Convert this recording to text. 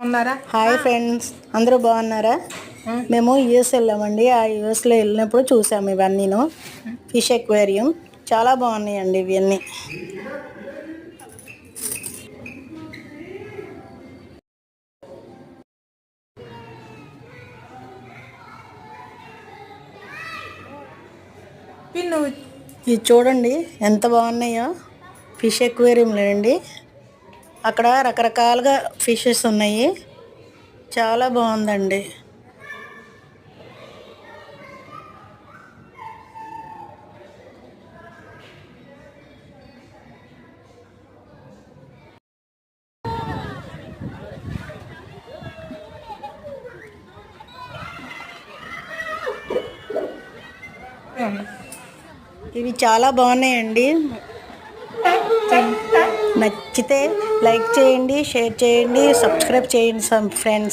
ఉన్నారా? Hi friends, అందరూ బాగున్నారా? మేము యూఎస్ వెళ్ళామండి. ఆ యూఎస్లో వెళ్ళినప్పుడు చూసాము ఇవన్నీను. ఫిష్ ఎక్వేరియం చాలా బాగున్నాయండి ఇవన్నీ. ఇది చూడండి ఎంత బాగున్నాయో. ఫిష్ ఎక్వేరియంలో అండి, అక్కడ రకరకాలుగా ఫిషెస్ ఉన్నాయి. చాలా బాగుందండి. ఇవి చాలా బాగున్నాయండి. నచ్చితే లైక్ చేయండి, షేర్ చేయండి, సబ్స్క్రైబ్ చేయండి ఫ్రెండ్స్.